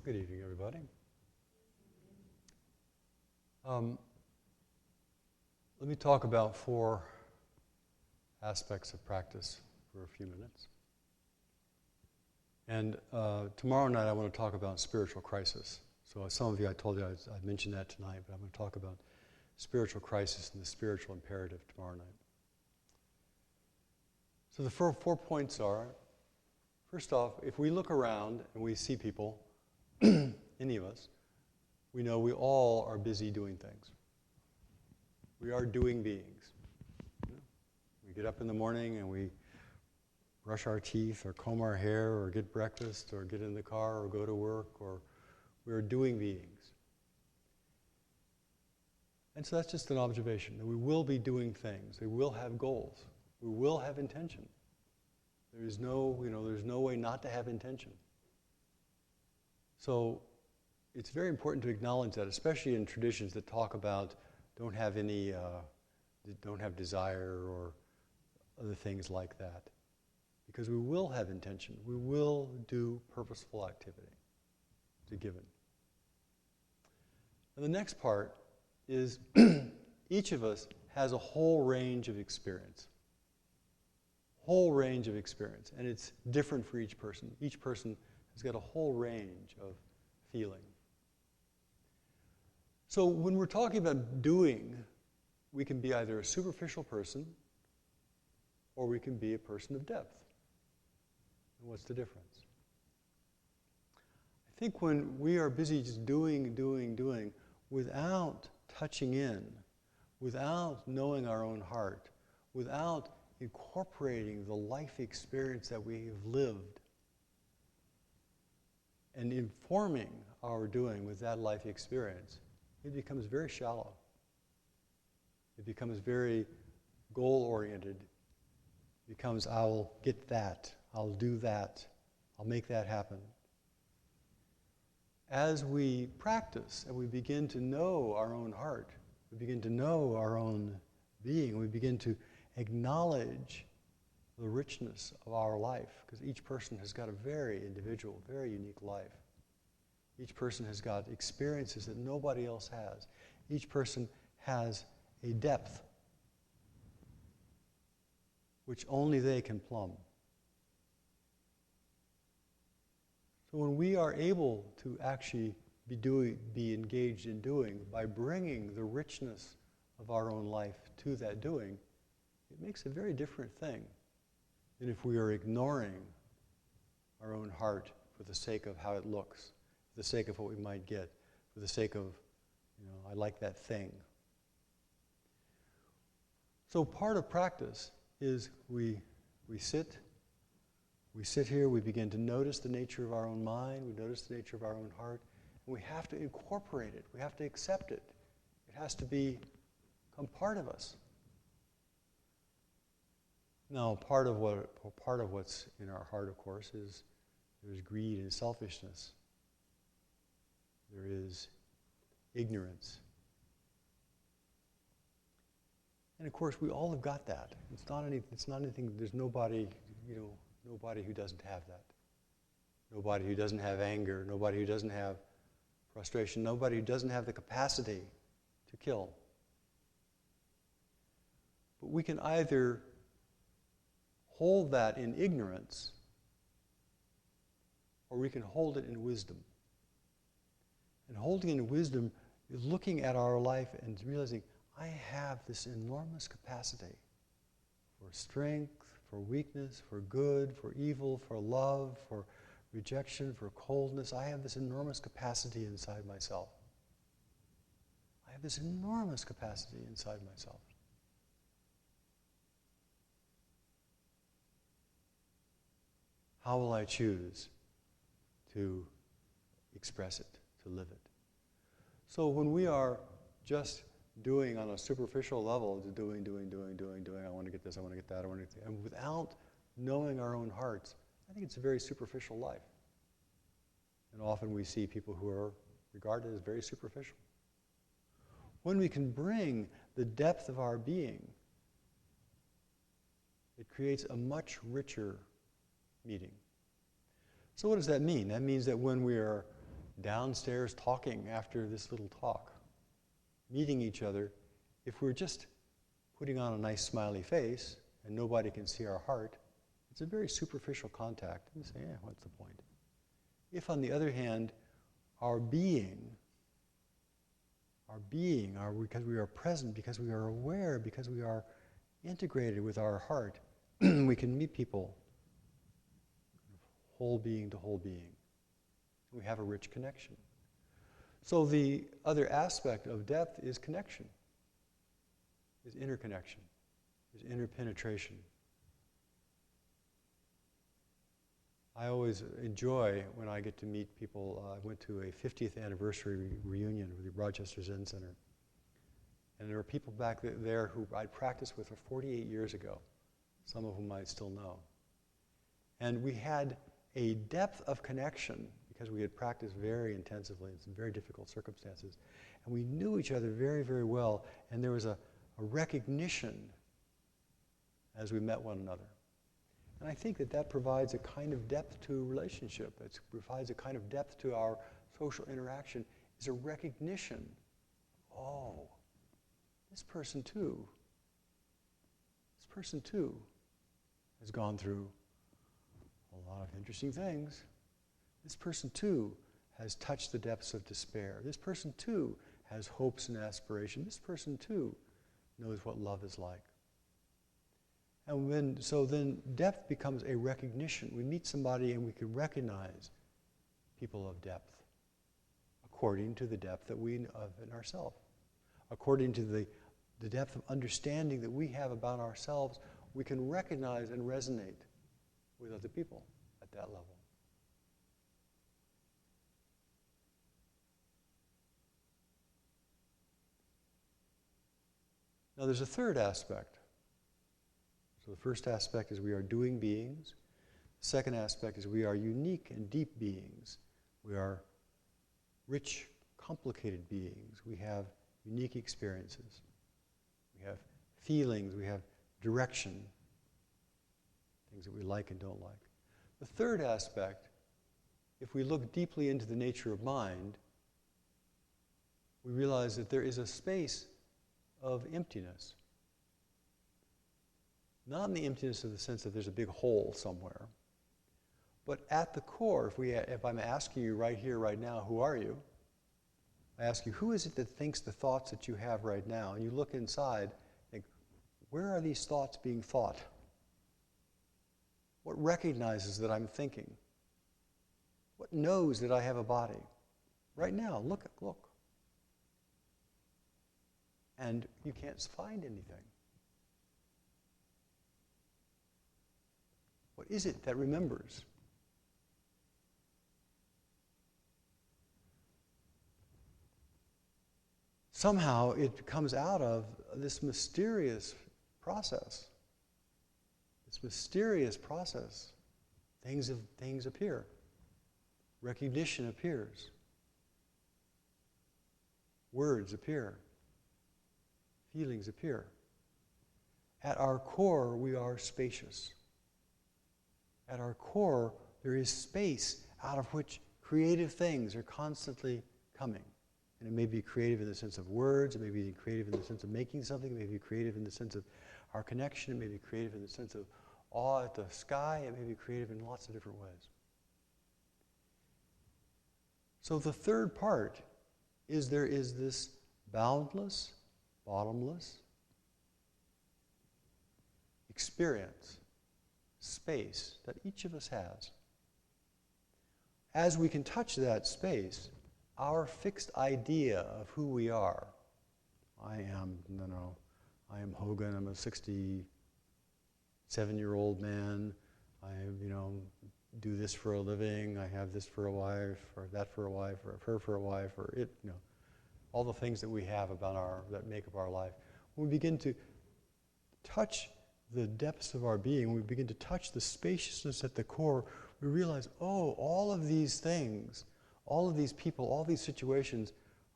Good evening, everybody. Let me talk about 4 aspects of practice for a few minutes. And tomorrow night I want to talk about spiritual crisis. So some of you, I told you I'd mention that tonight, but I'm going to talk about spiritual crisis and the spiritual imperative tomorrow night. So the 4 points are, first off, if we look around and we see people, any of us, we know we all are busy doing things. We are doing beings. We get up in the morning and we brush our teeth or comb our hair or get breakfast or get in the car or go to work, or we are doing beings. And so that's just an observation, that we will be doing things. We will have goals. We will have intention. There's no way not to have intention. So it's very important to acknowledge that, especially in traditions that talk about don't have desire or other things like that. Because we will have intention. We will do purposeful activity. It's a given. And the next part is each of us has a whole range of experience. Whole range of experience. And it's different for each person. Each person has got a whole range of feeling. So when we're talking about doing, we can be either a superficial person or we can be a person of depth. And what's the difference? I think when we are busy just doing, without touching in, without knowing our own heart, without incorporating the life experience that we have lived, and informing our doing with that life experience, it becomes very shallow. It becomes very goal-oriented. It becomes, I'll get that, I'll do that, I'll make that happen. As we practice and we begin to know our own heart, we begin to know our own being, we begin to acknowledge the richness of our life, because each person has got a very individual, very unique life. Each person has got experiences that nobody else has. Each person has a depth which only they can plumb. So when we are able to actually be engaged in doing, by bringing the richness of our own life to that doing, it makes a very different thing than if we are ignoring our own heart for the sake of how it looks, for the sake of what we might get, for the sake of, I like that thing. So part of practice is we sit here, we begin to notice the nature of our own mind, we notice the nature of our own heart, and we have to incorporate it, we have to accept it. It has to become part of us. Now, part of what's in our heart, of course, is there's greed and selfishness. There is ignorance. And of course, we all have got that. It's not anything. There's nobody who doesn't have that. Nobody who doesn't have anger. Nobody who doesn't have frustration. Nobody who doesn't have the capacity to kill. But we can either hold that in ignorance, or we can hold it in wisdom. And holding it in wisdom is looking at our life and realizing, I have this enormous capacity for strength, for weakness, for good, for evil, for love, for rejection, for coldness. I have this enormous capacity inside myself. I have this enormous capacity inside myself. How will I choose to express it, to live it? So when we are just doing on a superficial level, doing, I want to get this, I want to get that, I want to get that, and without knowing our own hearts, I think it's a very superficial life. And often we see people who are regarded as very superficial. When we can bring the depth of our being, it creates a much richer meeting. So what does that mean? That means that when we are downstairs talking after this little talk, meeting each other, if we're just putting on a nice smiley face and nobody can see our heart, it's a very superficial contact. And you say, yeah, what's the point? If, on the other hand, our being, because we are present, because we are aware, because we are integrated with our heart, we can meet people whole being to whole being. We have a rich connection. So the other aspect of depth is connection, is interconnection, is interpenetration. I always enjoy when I get to meet people. I went to a 50th anniversary reunion with the Rochester Zen Center. And there were people back there who I'd practiced with for 48 years ago, some of whom I still know. And we had a depth of connection because we had practiced very intensively in some very difficult circumstances. And we knew each other very, very well. And there was a recognition as we met one another. And I think that that provides a kind of depth to relationship. It provides a kind of depth to our social interaction. Is a recognition. Oh, this person too has gone through a lot of interesting things. This person too has touched the depths of despair. This person too has hopes and aspirations. This person too knows what love is like. And then depth becomes a recognition. We meet somebody and we can recognize people of depth according to the depth that we have in ourselves. According to the depth of understanding that we have about ourselves, we can recognize and resonate with other people at that level. Now there's a third aspect. So the first aspect is we are doing beings. The second aspect is we are unique and deep beings. We are rich, complicated beings. We have unique experiences. We have feelings. We have direction, things that we like and don't like. The third aspect, if we look deeply into the nature of mind, we realize that there is a space of emptiness. Not in the emptiness of the sense that there's a big hole somewhere, but at the core, if I'm asking you right here, right now, who are you? I ask you, who is it that thinks the thoughts that you have right now? And you look inside, think, where are these thoughts being thought? What recognizes that I'm thinking? What knows that I have a body? Right now, look. And you can't find anything. What is it that remembers? Somehow it comes out of this mysterious process. This mysterious process. Things appear. Recognition appears. Words appear. Feelings appear. At our core, we are spacious. At our core, there is space out of which creative things are constantly coming. And it may be creative in the sense of words, it may be creative in the sense of making something, it may be creative in the sense of our connection, it may be creative in the sense of awe at the sky, it may be creative in lots of different ways. So the third part is there is this boundless, bottomless experience, space that each of us has. As we can touch that space, our fixed idea of who we are, I am Hogen, I'm a 67-year-old man, I do this for a living, I have this for a wife, or that for a wife, or her for a wife, or it, all the things that we have that make up our life. When we begin to touch the depths of our being, when we begin to touch the spaciousness at the core, we realize, all of these things, all of these people, all these situations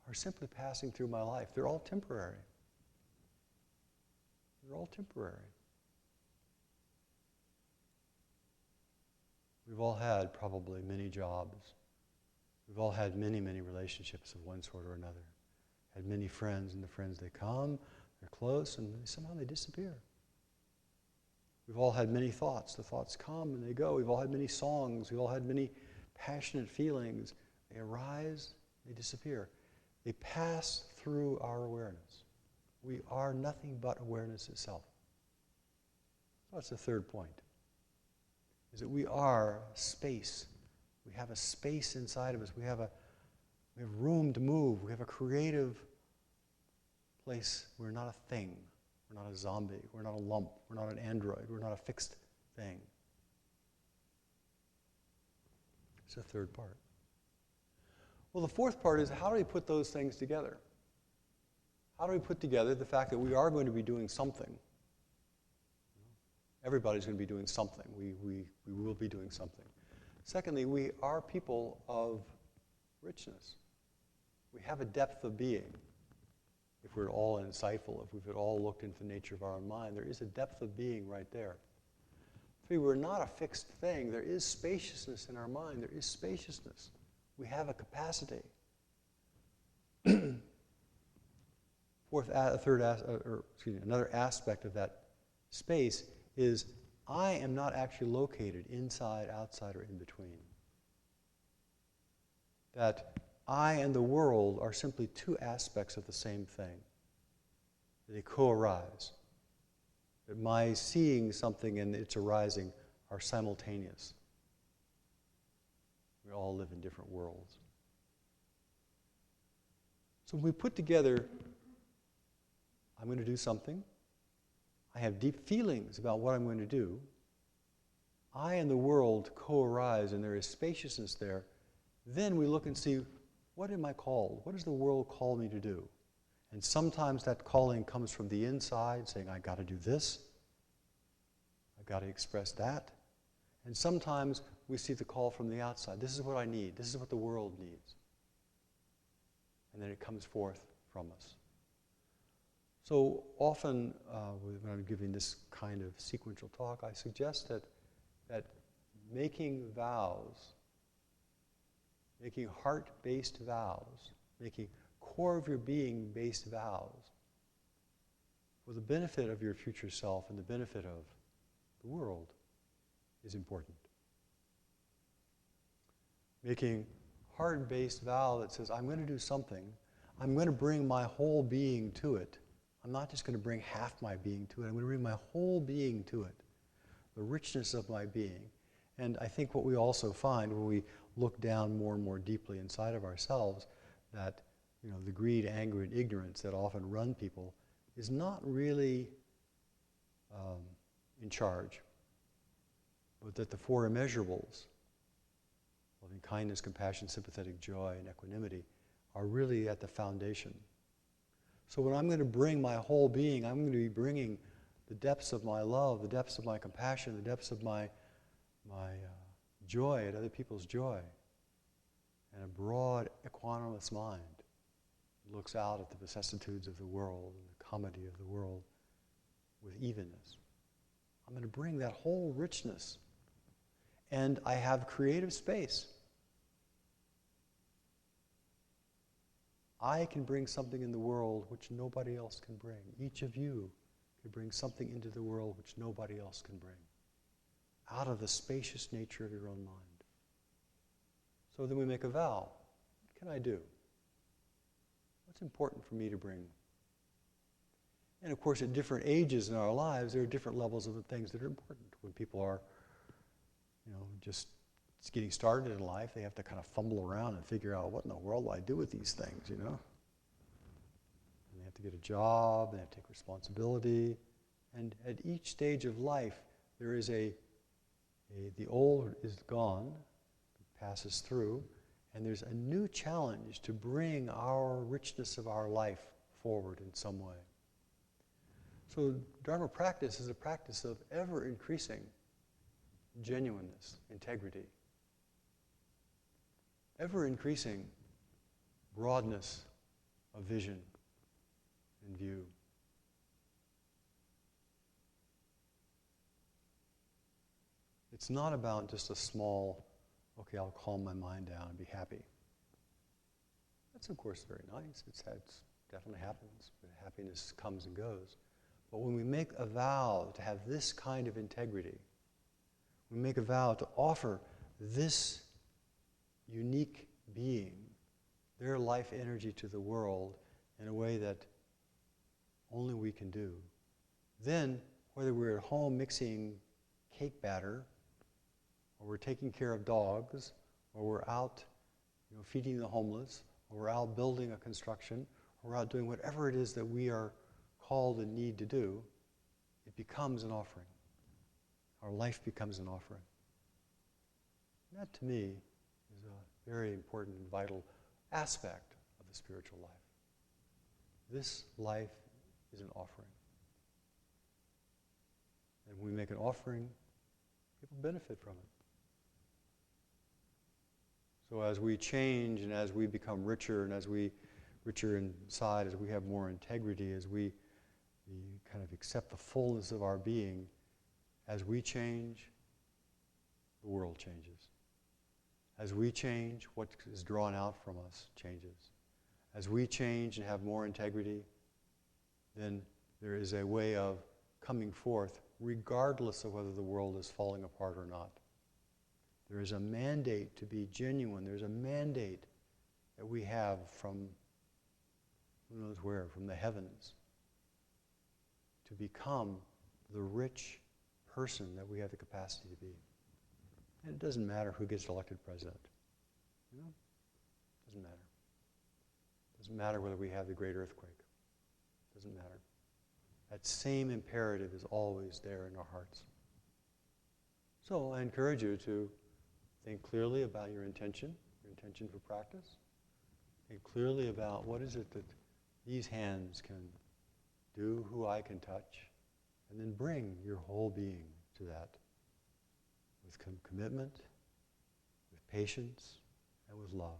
are simply passing through my life. They're all temporary. They're all temporary. We've all had probably many jobs, We've all had many, many relationships of one sort or another. Had many friends, and the friends, they come, they're close, and somehow they disappear. We've all had many thoughts. The thoughts come and they go. We've all had many songs. We've all had many passionate feelings. They arise, they disappear. They pass through our awareness. We are nothing but awareness itself. So that's the third point, is that we are space. We have a space inside of us. We have room to move. We have a creative place. We're not a thing. We're not a zombie. We're not a lump. We're not an android. We're not a fixed thing. It's the third part. Well, the fourth part is, how do we put those things together? How do we put together the fact that we are going to be doing something? Everybody's going to be doing something. We will be doing something. Secondly, we are people of richness. We have a depth of being. If we're all insightful, if we've all looked into the nature of our own mind, there is a depth of being right there. Three, we're not a fixed thing. There is spaciousness in our mind. There is spaciousness. We have a capacity. Another aspect of that space is, I am not actually located inside, outside, or in between. That I and the world are simply two aspects of the same thing. They co-arise. That my seeing something and its arising are simultaneous. We all live in different worlds. So when we put together, I'm going to do something, I have deep feelings about what I'm going to do, I and the world co-arise and there is spaciousness there, then we look and see, what am I called? What does the world call me to do? And sometimes that calling comes from the inside, saying, I got to do this, I've got to express that. And sometimes we see the call from the outside. This is what I need. This is what the world needs. And then it comes forth from us. So often, when I'm giving this kind of sequential talk, I suggest that making vows, making heart-based vows, making core of your being-based vows, for the benefit of your future self and the benefit of the world, is important. Making heart-based vow that says, I'm going to do something, I'm going to bring my whole being to it. I'm not just going to bring half my being to it, I'm going to bring my whole being to it. The richness of my being. And I think what we also find when we look down more and more deeply inside of ourselves, that the greed, anger, and ignorance that often run people is not really in charge, but that the four immeasurables, loving kindness, compassion, sympathetic joy, and equanimity, are really at the foundation. So when I'm going to bring my whole being, I'm going to be bringing the depths of my love, the depths of my compassion, the depths of my joy at other people's joy, and a broad, equanimous mind that looks out at the vicissitudes of the world and the comedy of the world with evenness. I'm going to bring that whole richness. And I have creative space. I can bring something in the world which nobody else can bring. Each of you can bring something into the world which nobody else can bring, out of the spacious nature of your own mind. So then we make a vow. What can I do? What's important for me to bring? And of course, at different ages in our lives, there are different levels of the things that are important. When people are, just getting started in life, they have to kind of fumble around and figure out, what in the world do I do with these things, And they have to get a job, they have to take responsibility. And at each stage of life, there is the old is gone, passes through, and there's a new challenge to bring our richness of our life forward in some way. So Dharma practice is a practice of ever-increasing genuineness, integrity, ever-increasing broadness of vision and view. It's not about just a small, okay, I'll calm my mind down and be happy. That's of course very nice. It's definitely happens. But happiness comes and goes. But when we make a vow to have this kind of integrity, we make a vow to offer this unique being their life energy to the world in a way that only we can do. Then, whether we're at home mixing cake batter, or we're taking care of dogs, or we're out feeding the homeless, or we're out building a construction, or we're out doing whatever it is that we are called and need to do, it becomes an offering. Our life becomes an offering. And that, to me, is a very important and vital aspect of the spiritual life. This life is an offering. And when we make an offering, people benefit from it. So as we change and as we become richer and as we richer inside, as we have more integrity, as we kind of accept the fullness of our being, as we change, the world changes. As we change, what is drawn out from us changes. As we change and have more integrity, then there is a way of coming forth regardless of whether the world is falling apart or not. There is a mandate to be genuine. There's a mandate that we have from who knows where, from the heavens, to become the rich person that we have the capacity to be. And it doesn't matter who gets elected president. It doesn't matter. It doesn't matter whether we have the great earthquake. It doesn't matter. That same imperative is always there in our hearts. So I encourage you to think clearly about your intention for practice. Think clearly about what is it that these hands can do, who I can touch, and then bring your whole being to that with commitment, with patience, and with love.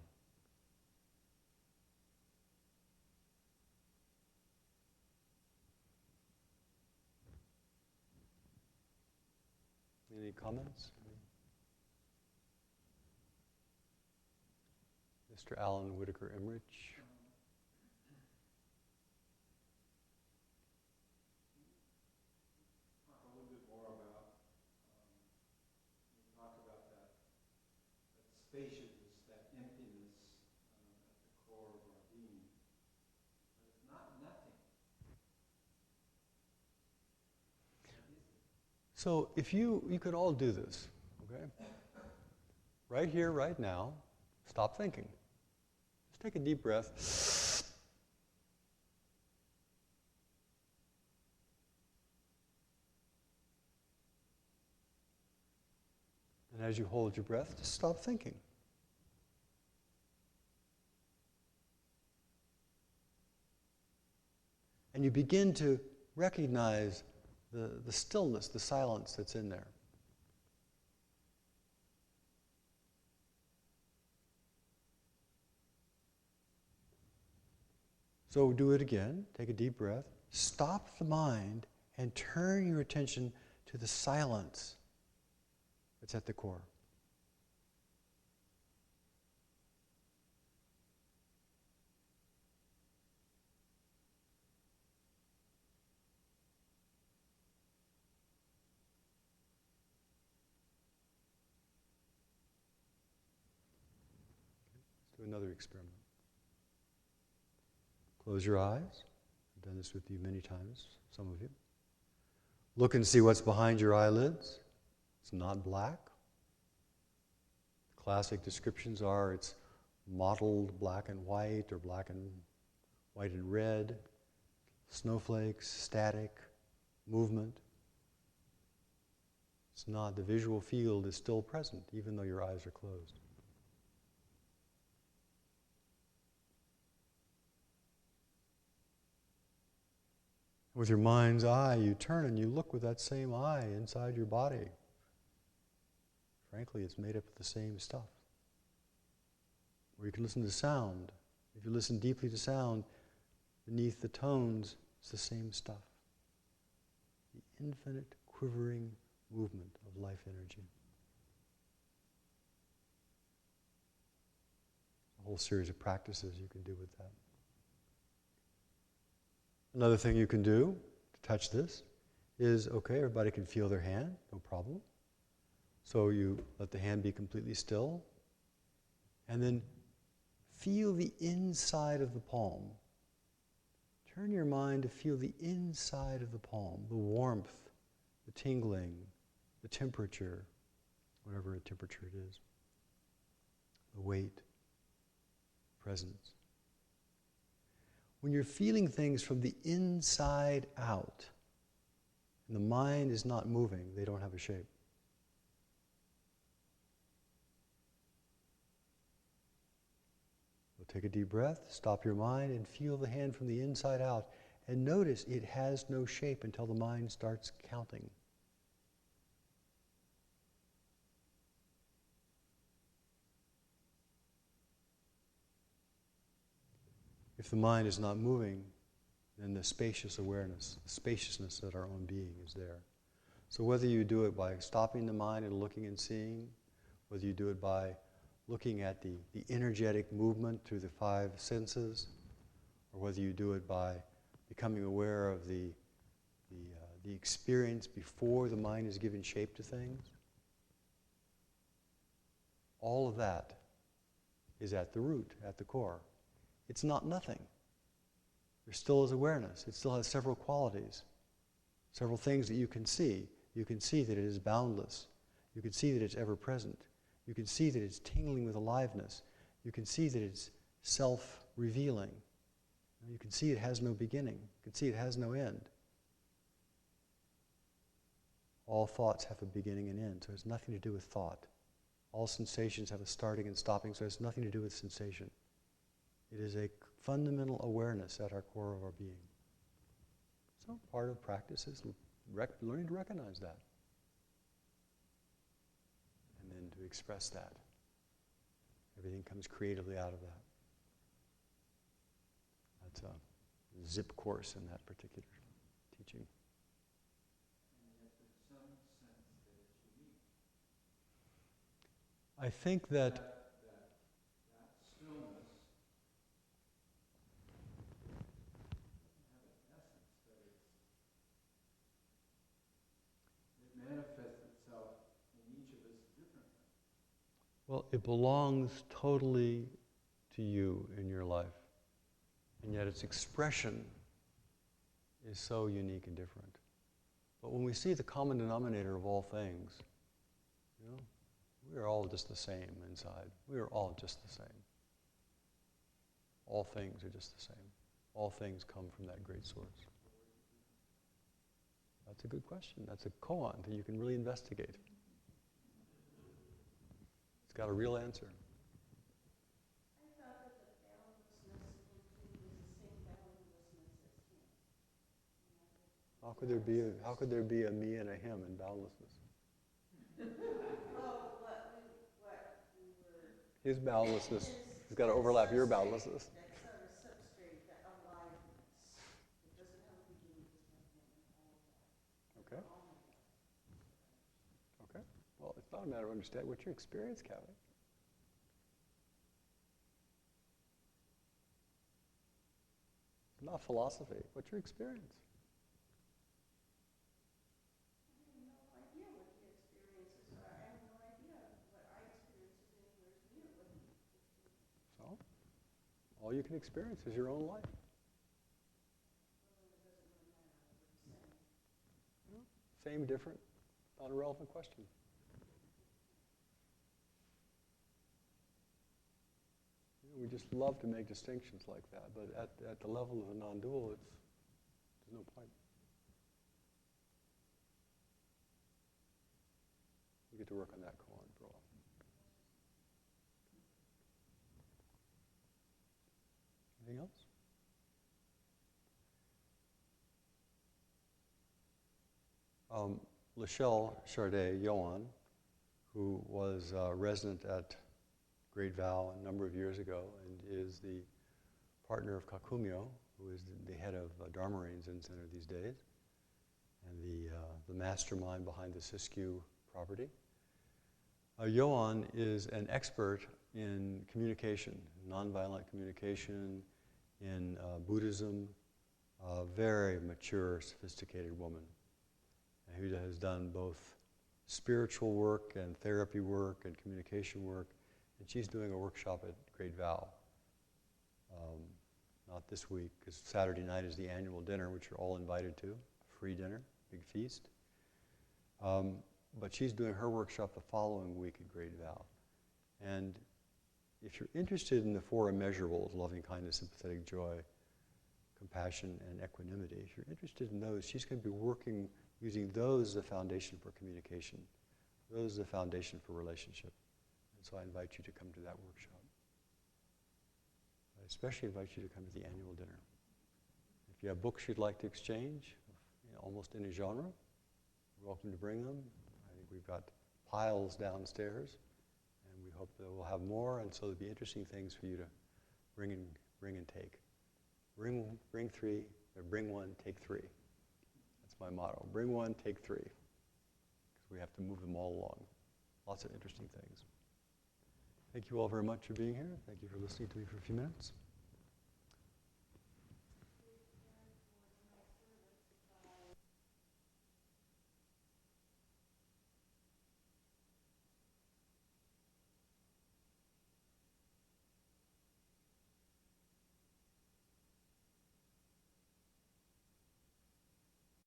Any comments? Mr. Alan Whitaker Emmerich. Talk a little bit more about, you talk about that spaciousness, that emptiness at the core of our being. But it's not nothing. So if you could all do this, okay? Right here, right now, stop thinking. Just take a deep breath. And as you hold your breath, just stop thinking. And you begin to recognize the stillness, the silence that's in there. So do it again. Take a deep breath. Stop the mind and turn your attention to the silence that's at the core. Let's do another experiment. Close your eyes. I've done this with you many times, some of you. Look and see what's behind your eyelids. It's not black. Classic descriptions are it's mottled black and white or black and white and red, snowflakes, static, movement. It's not, the visual field is still present even though your eyes are closed. With your mind's eye, you turn and you look with that same eye inside your body. Frankly, it's made up of the same stuff. Or you can listen to sound. If you listen deeply to sound, beneath the tones, it's the same stuff. The infinite quivering movement of life energy. whole series of practices you can do with that. Another thing you can do to touch this is, okay, everybody can feel their hand, no problem. So you let the hand be completely still, and then feel the inside of the palm. Turn your mind to feel the inside of the palm, the warmth, the tingling, the temperature, whatever temperature it is, the weight, presence. When you're feeling things from the inside out, and the mind is not moving, they don't have a shape. So take a deep breath, stop your mind, and feel the hand from the inside out. And notice it has no shape until the mind starts counting. If the mind is not moving, then the spacious awareness, the spaciousness of our own being is there. So whether you do it by stopping the mind and looking and seeing, whether you do it by looking at the energetic movement through the five senses, or whether you do it by becoming aware of the experience before the mind is given shape to things, all of that is at the root, at the core. It's not nothing. There still is awareness. It still has several qualities, several things that you can see. You can see that it is boundless. You can see that it's ever present. You can see that it's tingling with aliveness. You can see that it's self-revealing. You can see it has no beginning. You can see it has no end. All thoughts have a beginning and end, so it has nothing to do with thought. All sensations have a starting and stopping, so it has nothing to do with sensation. It is a fundamental awareness at our core of our being. So part of practice is learning to recognize that. And then to express that. Everything comes creatively out of that. That's a zip course in that particular teaching. And yet there's some sense that it's unique. I think that That stillness doesn't have an essence, but it manifests itself in each of us differently. well, it belongs totally to you in your life. And yet its expression is so unique and different. But when we see the common denominator of all things, we are all just the same inside. We are all just the same. All things are just the same. All things come from that great source. That's a good question. That's a koan that you can really investigate. It's got a real answer. I thought that the boundlessness in Him was the same boundlessness as Him. How could there be a me and a him in boundlessness? Well, what we were. His boundlessness has got to overlap your boundlessness. That sort of substrate, that aliveness. It doesn't have a beginning, it doesn't have an end, and all of that. Okay. We're all made up. That's what I understand. Okay. Well, it's not a matter of understanding. What's your experience, Callie? It's not philosophy. What's your experience? I have no idea what the experiences are. I have no idea what I experience is anywhere near what He experienced. So, all you can experience is your own life. Well, then it doesn't really matter what He's saying. Same, different, not a relevant question. We just love to make distinctions like that, but at the level of a non-dual, there's no point. We get to work on that koan for a while. Anything else? Lachelle Chardet Yohan, who was a resident at Great Vow a number of years ago and is the partner of Kakumyo, who is the head of Dharma Rain Zen Center these days, and the mastermind behind the Siskiyou property. Yohan is an expert in communication, nonviolent communication, in Buddhism, a very mature, sophisticated woman who has done both spiritual work and therapy work and communication work, and she's doing a workshop at Great Vow. Not this week, because Saturday night is the annual dinner, which you're all invited to, a free dinner, big feast. But she's doing her workshop the following week at Great Vow. And if you're interested in the four immeasurables, loving kindness, sympathetic joy, compassion, and equanimity, if you're interested in those, she's going to be working using those as a foundation for communication, those as a foundation for relationship. And so I invite you to come to that workshop. I especially invite you to come to the annual dinner. If you have books you'd like to exchange, almost any genre, you're welcome to bring them. I think we've got piles downstairs, and we hope that we'll have more, and so there'll be interesting things for you to bring and take. Bring three, or bring one, take three. That's my motto. Bring one, take three. Because we have to move them all along. Lots of interesting things. Thank you all very much for being here. Thank you for listening to me for a few minutes.